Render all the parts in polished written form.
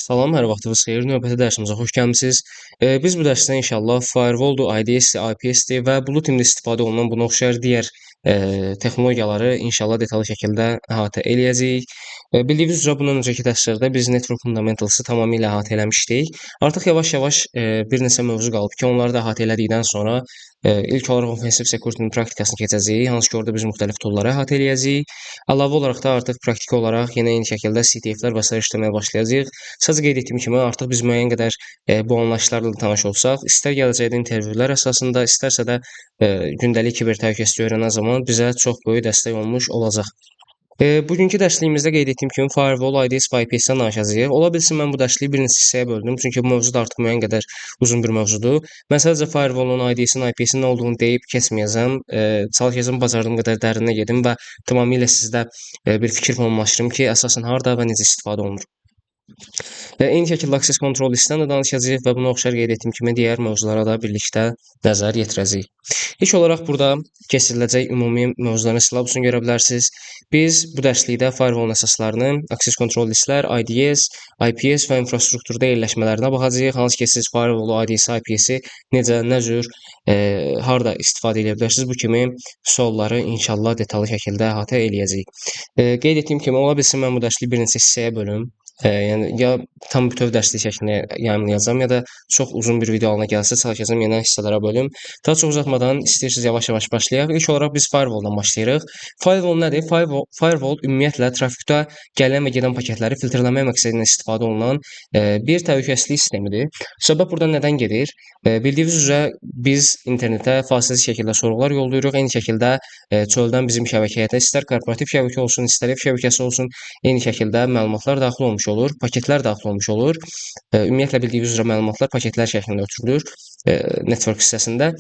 Salam, hər vaxtınız xeyir. Növbəti dərsimizə xoş gəlmisiniz. Biz bu dərsdə inşallah firewall-dur, IDS-dir, IPS-dir və bulut tipində istifadə olunan buna oxşar digər texnologiyaları inşallah detallı şəkildə əhatə eləyəcəyik. Bildiyiniz üzrə bundan öncəki dərslərdə biz Network Fundamentals-ı tamamilə əhatə eləmişdik. Artıq yavaş-yavaş bir neçə mövzu qalıb ki, onları da əhatə elədikdən sonra ilk olaraq Offensive Security-nin praktikasını keçəcəyik, hansı ki, orada biz müxtəlif toolları əhatə eləyəcəyik. Əlavə olaraq da artıq praktiki olaraq yenə eyni şəkildə CTF-lər və sair işləməyə başlayacağıq. Sadəcə qeyd etdiyim kimi artıq biz müəyyən qədər bu anlayışlarla da tanış olsaq, istər gələcəkdə intervyular əsasında, istərsə də gündəlik kiber təhlükəsizlik öyrənən zaman bizə çox böyük dəstək olmuş olacaq. Bugünkü dərsliyimizdə qeyd etdiyim kimi firewall, IDS və IPS-dən danışacağıq. Ola bilsin mən bu dərsliyi bir neçə hissəyə böldüm, çünki bu mövzu da artıq müəyyən qədər uzun bir mövzudur. Mən sadəcə firewall-un, IDS-in, IPS-in nə olduğunu deyib keçməyəcəm. Çalışacağam bacardığım qədər dərinə gedim və tamamilə sizdə bir fikir formalaşdırım ki, əsasən harda və necə istifadə olunur. Eyni şəkildə Access Control listdən də danışacağıq və buna oxşar qeyd etdiyim kimi digər mövzulara da birlikdə nəzər yetirəcəyik. İlk olaraq burada keçiriləcək ümumi mövzuların silabusunu görə bilərsiniz. Biz bu dərslikdə firewall əsaslarını, Access Control listlər, IDS, IPS və infrastrukturda yerləşmələrinə baxacağıq. Hansı ki, siz firewall, IDS, IPS-i necə, nə cür, harda istifadə edə bilərsiniz. Bu kimi sualları inşallah detallı şəkildə əhatə eləyəcəyik. Qeyd etdiyim kimi, ola bilsin mən bu dərsliyi bir neçə hissəyə bölüm. Yəni ya tam bütöv dərslik şəklində yayımlayacağam, ya da çox uzun bir video halına gəlsə çalışacağam yenə hissələrə bölüm. Daha çox uzatmadan istəyirsiniz yavaş-yavaş başlayaq. İlk olaraq biz firewall-dan başlayırıq. Firewall nədir? Firewall ümumiyyətlə trafikdə gələn və gedən paketləri filtrləmək məqsədilə istifadə olunan bir təhlükəsizlik sistemidir. Söhbət burada nədən gedir? Bildiyiniz üzrə biz internetə fasiləsiz şəkildə sorğular yollayırıq. Eyni şəkildə çöldən bizim şəbəkəyə də istər korporativ şəbəkə olsun, istər ev şəbəkəsi olsun, eyni şəkildə məlumatlar daxil olmuş olur, paketlər daxil olmuş olur. Ümumiyyətlə bildiyiniz üzrə məlumatlar paketlər şəklində ötürülür network hissəsində.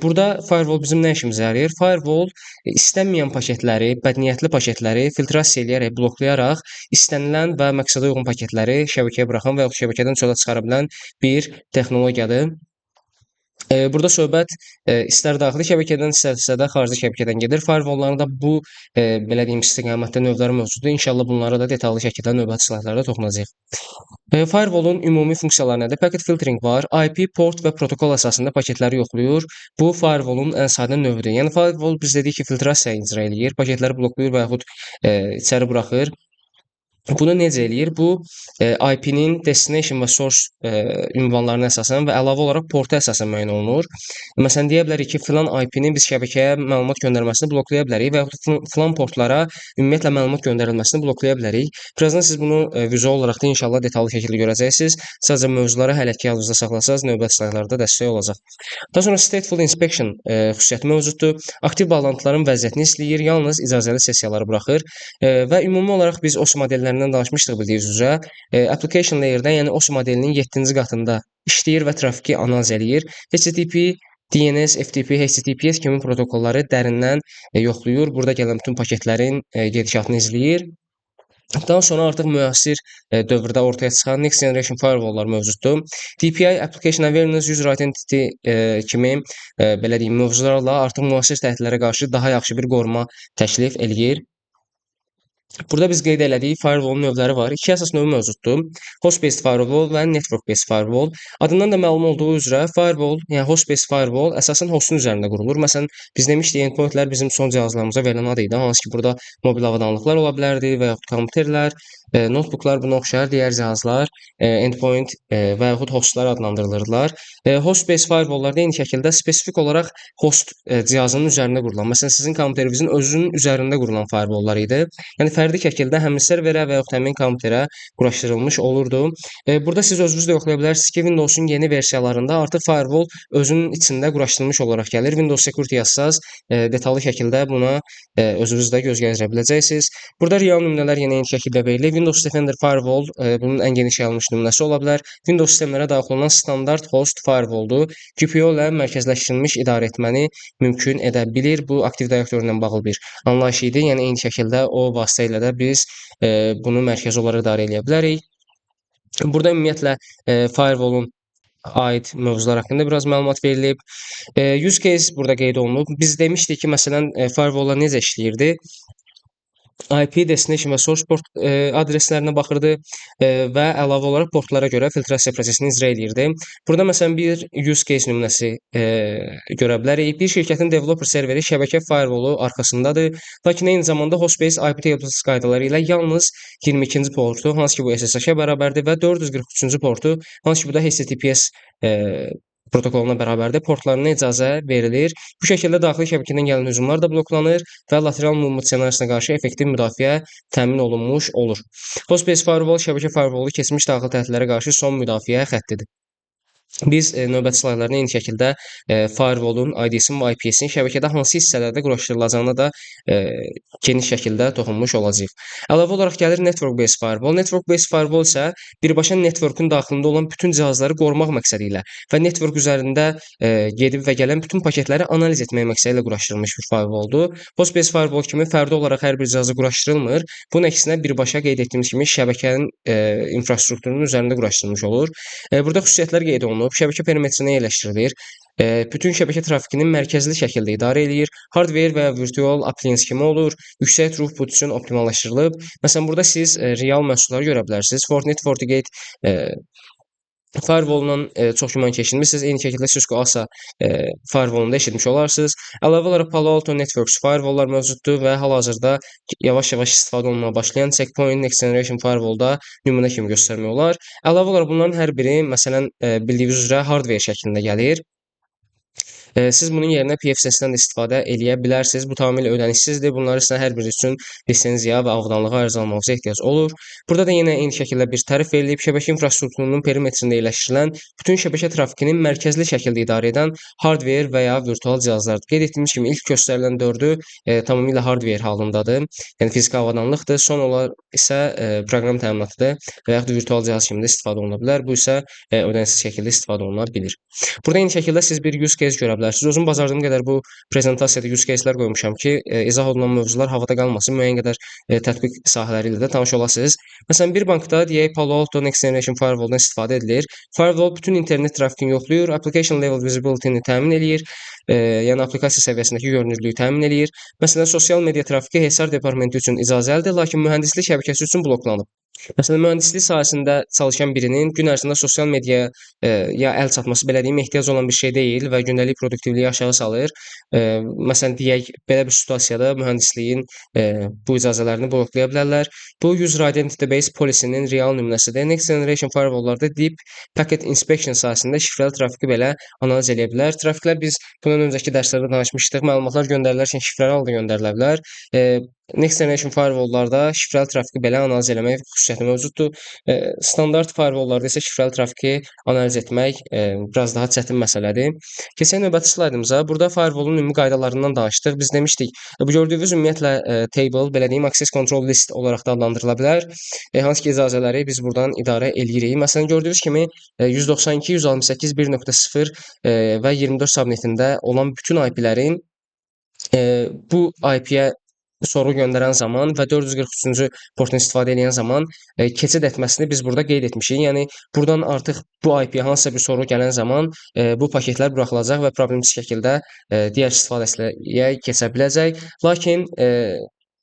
Burada firewall bizim nə işimizə yarayır? Firewall istənməyən paketləri, bədniyyətli paketləri filtrasiya eləyərək, bloklayaraq istənilən və məqsədə uyğun paketləri şəbəkəyə buraxan və yaxud şəbəkədən çölə çıxara bilən bir texnologiyadır. Burada söhbət istər daxili şəbəkədən, istərsə də xarici şəbəkədən gedir. Firewallların da bu belə deyim istiqamətdə növləri mövcuddur. İnşallah bunlara da detallı şəkildə növbəti slaytlarda toxunacağıq. Firewall-un ümumi funksiyaları nədir? Packet filtering var. IP, port və protokol əsasında paketləri yoxlayır. Bu firewall-un ən sadə növüdür. Yəni firewall biz dedik ki, filtrasiya icra eləyir, paketləri bloklayır və yaxud içəri buraxır. Bunu necə eləyir? Bu IP-nin destination və source ünvanlarına əsasən və əlavə olaraq porta əsasən müəyyən olunur. Məsələn, deyə bilərik ki, filan IP-nin biz şəbəkəyə məlumat göndərməsini bloklaya bilərik və yaxud filan portlara ümumiyyətlə məlumat göndərilməsini bloklaya bilərik. Birazdan siz bunu vizual olaraq da inşallah detallı şəkildə görəcəksiniz. Sadəcə mövzuları hələ ki yadınızda saxlasanız növbəti slaytlarda dəstək olacaq. Daha sonra stateful inspection xüsusiyyəti mövcuddur. Aktiv bağlantıların vəziyyətini izləyir, yalnız icazəli sessiyaları buraxır və ümumi olaraq biz OS modellərindən danışmışdıq bildiyiniz üzrə. Application layer-də, yəni OS modelinin 7-ci qatında işləyir və trafiki analiz eləyir. HTTP, DNS, FTP, HTTPS kimi protokolları dərindən yoxlayır. Burada gələn bütün paketlərin gedişatını izləyir. Daha sonra artıq müasir dövrdə ortaya çıxan Next Generation Firewall-lar mövcuddur. DPI, Application Awareness, User Identity kimi belə deyim mövzularla artıq müasir təhdidlərə qarşı daha yaxşı bir qoruma təklif eləyir. Burada biz qeyd elədik firewall növləri var. İki əsas növü mövcuddur. Host-based firewall və network-based firewall. Adından da məlum olduğu üzrə firewall, yəni host-based firewall əsasən hostun üzərində qurulur. Məsələn, biz demişdik endpointlər bizim son cihazlarımıza verilən ad idi. Hansı ki, burada mobil avadanlıqlar ola bilərdi və yaxud kompüterlər, notebooklar, buna oxşar digər cihazlar, endpoint və yaxud hostlar adlandırılırlar. Host-based firewalllarda eyni şəkildə spesifik olaraq host cihazının üzərində qurulan, məsələn, sizin kompüterinizin özünün üzərində qurulan firewalllar idi. Yəni fərdi şəkildə həmin serverə və yaxud həmin kompüterə quraşdırılmış olurdu. Burada siz özünüz də yoxlaya bilərsiniz ki, Windows-un yeni versiyalarında artıq firewall özünün içində quraşdırılmış olaraq gəlir. Windows Security yazsaz detallı şəkildə buna özünüz də göz gəzdirə biləcəksiniz. Burada real nümunələr yenə eyni şəkildə verilir. Windows Defender Firewall bunun ən geniş yayılmış nümunəsi ola bilər. Windows sistemlərə daxil olan standart host firewall-dur. GPO ilə mərkəzləşdirilmiş idarə etməni mümkün edə bilir. Bu aktiv direktor ilə bağlı bir anlayış idi. Yəni eyni şəkildə o vasitə ilə də biz bunu mərkəzi olaraq idarə edə bilərik. Burada ümumiyyətlə firewall-un aid mövzular haqqında biraz məlumat verilib. Use case burada qeyd olunub. Biz demişdik ki, məsələn, firewall-lar necə işləyirdi? IP, destination və source port adreslərinə baxırdı və əlavə olaraq portlara görə filtrasiya prosesini icra edirdi. Burada məsələn bir use case nümunəsi görə bilərik. Bir şirkətin developer serveri şəbəkə firewallu arxasındadır, lakin eyni zamanda Hostbase IP tables qaydaları ilə yalnız 22-ci portu, hansı ki bu SSH-ə bərabərdir və 443-cü portu, hansı ki bu da HTTPS protokoluna bərabərdir, portlarına icazə verilir. Bu şəkildə daxili şəbəkədən gələn hücumlar da bloklanır və lateral movement ssenarisine qarşı effektiv müdafiə təmin olunmuş olur. Hostbase firewall şəbəkə firewallu keçmiş daxili təhdidlərə qarşı son müdafiə xəttidir. Biz növbəti slaytlarda eyni şəkildə firewallun ID-sin və IP-sin şəbəkədə hansı hissələrdə quraşdırılacağına da geniş şəkildə toxunmuş olacağıq. Əlavə olaraq gəlir network based firewall. Network based firewall isə birbaşa networkun daxilində olan bütün cihazları qorumaq məqsədi ilə və network üzərində gedib və gələn bütün paketləri analiz etmək məqsədi ilə quraşdırılmış bir firewalldur. Host based firewall kimi fərdi olaraq hər bir cihaza quraşdırılmır. Bunun əksinə birbaşa qeyd etdiyimiz kimi şəbəkənin infrastrukturunun üzərində quraşdırılmış olur. Burada xüsusiyyətlər qeyd olunub. Şəbəkə perimetrinə yerləşdirilir. Bütün şəbəkə trafikinin mərkəzli şəkildə idarə edilir. Hardware və ya virtual appliance kimi olur. Yüksək throughput üçün optimallaşdırılıb. Məsələn, burada siz real məhsulları görə bilərsiniz. Fortinet, FortiGate firewallundan çox güman keçirmisiniz. Eyni şəkildə Cisco ASA firewallunda eşitmiş olarsınız. Əlavə olaraq Palo Alto Networks firewalllar mövcuddur və hal-hazırda yavaş-yavaş istifadə olunmağa başlayan Checkpoint Next Generation firewallda nümunə kimi göstərmək olar. Əlavə olaraq bunların hər biri, məsələn, bildiyiniz üzrə hardware şəklində gəlir. Siz bunun yerinə PFSS-dən də istifadə eləyə bilərsiniz. Bu tamamilə ödənişsizdir. Bunları sizə hər biri üçün lisenziya və avadanlığa ayrıcalmağınıza ehtiyac olur. Burada da yenə eyni şəkildə bir tərif verilib. Şəbəkə infrastrukturunun perimetrində yerləşdirilən bütün şəbəkə trafikinin mərkəzli şəkildə idarə edən hardware və ya virtual cihazlardır. Qeyd etdiyimiz kimi ilk göstərilən 4-ü tamamilə hardware halındadır. Yəni fiziki avadanlıqdır. Son olaraq isə proqram təminatıdır və yaxud da virtual cihaz kimi də istifadə oluna bilər. Bu isə ödənişsiz şəkildə istifadə oluna bilir. Burada eyni şəkildə siz bir use case görə bilərsiniz. Özüm bacardığım qədər bu prezentasiyada use case-lər qoymuşam ki, izah olunan mövzular havada qalmasın, müəyyən qədər tətbiq sahələri ilə də tanış olasınız. Məsələn, bir bankda deyək Palo Alto Next Generation Firewall-dan istifadə edilir. Firewall bütün internet trafikini yoxlayır, application level visibility-ni təmin eləyir, yəni applikasiya səviyyəsindəki görünürlüyü təmin eləyir. Məsələn, sosial media trafiki HR departamenti üçün icazəlidir, lakin mühəndislik şəbəkəsi üçün bloklanıb. Məsələn, mühəndislik sahəsində çalışan birinin gün ərzində sosial mediaya ya əl çatması belə deyim, ehtiyac olan bir şey deyil və gündəlik produktivliyi aşağı salır. Məsələn, deyək, belə bir situasiyada mühəndisliyin bu icazələrini bloklaya bilərlər. Bu User Identity Based Policy-nin real nümunəsidir. Next Generation Firewall-larda Deep Packet Inspection sahəsində şifrəli trafiki belə analiz edə bilər. Trafiklər biz bundan öncəki dərslərdə danışmışdıq. Məlumatlar göndərilərkən şifrəli halda göndərilə bilər. Next Generation Firewall-larda şifrəli trafiki belə analiz eləmək xüsusiyyəti mövcuddur. Standart firewall-larda isə şifrəli trafiki analiz etmək biraz daha çətin məsələdir. Keçək növbəti slaydımıza. Burada firewall-un ümumi qaydalarından danışdıq. Biz demişdik, bu gördüyünüz ümumiyyətlə table, belə deyim, access control list olaraq da adlandırıla bilər. Hansı ki icazələri biz buradan idarə eləyirik. Məsələn, gördüyünüz kimi 192, 168, 1.0 və 24 subnetində olan bütün IP-lərin bu IP-yə soru göndərən zaman və 443-cü portdan istifadə edən zaman keçid etməsini biz burada qeyd etmişik. Yəni buradan artıq bu IP-yə hansısa bir soru gələn zaman bu paketlər buraxılacaq və problemsiz şəkildə digər istifadəçiyə keçə biləcək. Lakin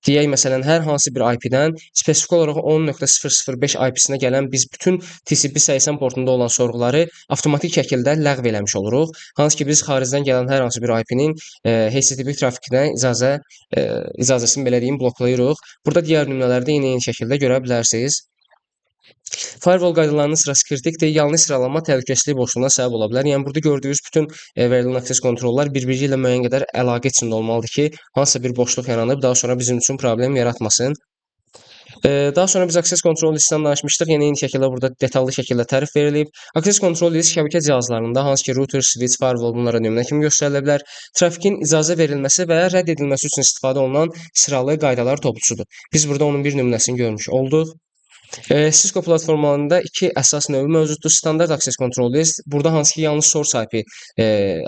deyək, məsələn, hər hansı bir IP-dən spesifik olaraq 10.005 IP-sinə gələn biz bütün TCP/80 portunda olan sorğuları avtomatik şəkildə ləğv eləmiş oluruq. Hansı ki, biz xaricdən gələn hər hansı bir IP-nin HTTP trafikinə icazəsini belə deyim, bloklayırıq. Burada digər nümunələrdə eyni şəkildə görə bilərsiniz. Firewall qaydalarının sırası kritikdir. Yanlış sıralama təhlükəsizlik boşluğuna səbəb ola bilər. Yəni burada gördüyünüz bütün verilən access kontrollar bir-biri ilə müəyyən qədər əlaqə içində olmalıdır ki, hansısa bir boşluq yaranıb daha sonra bizim üçün problem yaratmasın. Daha sonra biz access control listindən danışmışdıq. Yəni eyni şəkildə burada detallı şəkildə tərif verilib. Access control list şəbəkə cihazlarında hansı ki router, switch, firewall bunlara nümunə kimi göstərilə bilər. Trafikin icazə verilməsi və ya rədd edilməsi üçün istifadə olunan sıralı qaydalar toplusudur. Biz burada onun bir nümunəsini görmüş olduq. Cisco platformalarında iki əsas növü mövcuddur. Standart access control list, burada hansı ki yalnız source IP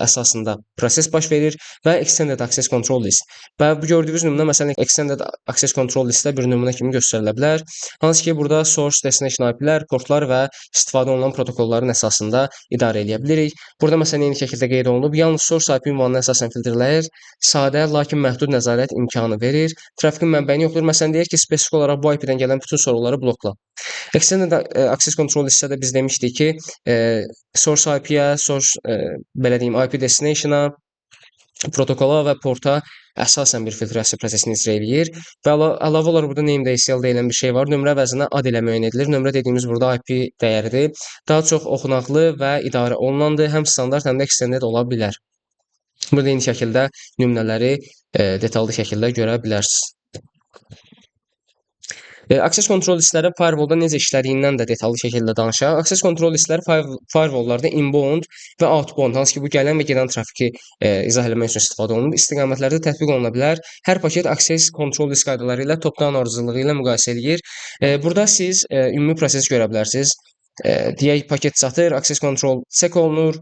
əsasında proses baş verir və extended access control list. Və bu gördüyünüz nümunə məsələn extended access control listdə bir nümunə kimi göstərilə bilər. Hansı ki burada source destination IP-lər, portlar və istifadə olunan protokolların əsasında idarə edə bilirik. Burada məsələn eyni şəkildə qeyd olunub, yalnız source IP ünvanına əsasən filtrləyir, sadə, lakin məhdud nəzarət imkanı verir. Trafikin mənbəyini yoxlayır. Məsələn deyək ki, spesifik olaraq bu IP-dən gələn bütün sorğuları blokla. Extended access control listədə biz demişdik ki, source IP-yə, belə deyim, IP destination-a, protokola və porta əsasən bir filtrasiya prosesini icra eləyir və əlavə olaraq burada name.acl deyilən bir şey var. Nömrə vəzinə ad ilə müəyyən edilir. Nömrə dediyimiz burada IP dəyəridir. Daha çox oxunaqlı və idarə olunandır. Həm standart, həm də extended ola bilər. Burada eyni şəkildə nümunələri detallı şəkildə görə bilərsiniz. Access control listləri firewall-da necə işlədiyindən də detallı şəkildə danışaq. Access control listləri firewall-larda inbound və outbound, hansı ki bu gələn və gedən trafiki izah etmək üçün istifadə olunur. İstiqamətlərdə tətbiq oluna bilər. Hər paket access control list qaydaları ilə top-down ardıcıllığı ilə müqayisə eləyir. Burada siz ümumi prosesi görə bilərsiniz. Deyək paket çatır, access control check olunur.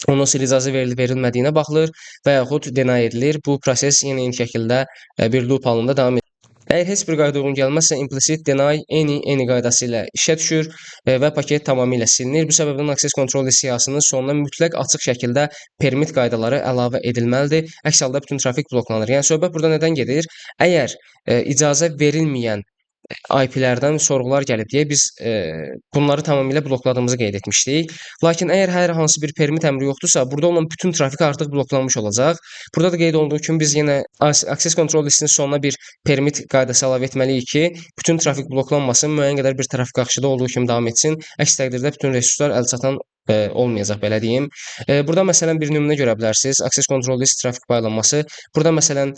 Onun sil icazə verilmədiyinə baxılır və yaxud deny edilir. Bu proses yenə eyni şəkildə bir loop halında davam edir. Əgər heç bir qayda uyğun gəlməzsə, implicit deny any qaydası ilə işə düşür və paket tamamilə silinir. Bu səbəbdən access control siyahısının sonuna mütləq açıq şəkildə permit qaydaları əlavə edilməlidir. Əks halda bütün trafik bloklanır. Yəni söhbət burada nədən gedir? Əgər icazə verilməyən IP-lərdən sorğular gəlib deyə biz bunları tamamilə blokladığımızı qeyd etmişdik. Lakin əgər hər hansı bir permit əmri yoxdursa, burada olan bütün trafik artıq bloklanmış olacaq. Burada da qeyd olunduğu kimi biz yenə access control listinin sonuna bir permit qaydası əlavə etməliyik ki, bütün trafik bloklanmasın, müəyyən qədər bir trafik axışı da olduğu kimi davam etsin. Əks təqdirdə bütün resurslar əlçatan olmayacaq, belə deyim. Burada məsələn bir nümunə görə bilərsiniz. Access control list trafik paylanması. Burada məsələn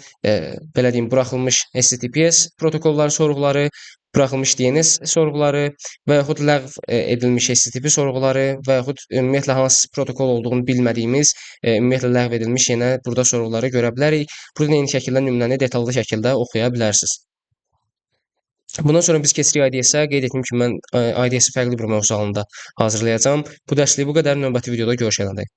belə deyim, buraxılmış HTTPS protokolları sorğuları, buraxılmış DNS sorğuları və yaxud ləğv edilmiş HTTP sorğuları və yaxud ümumiyyətlə hansı protokol olduğunu bilmədiyimiz, ümumiyyətlə ləğv edilmiş yenə burada sorğuları görə bilərik. Burada eyni şəkildə nümunəni detallı şəkildə oxuya bilərsiniz. Bundan sonra biz keçirik IDS-ə. Qeyd etdiyim kimi mən IDS-i fərqli bir mövzu halında hazırlayacağam. Bu dərslik bu qədər. Növbəti videoda görüşənədək.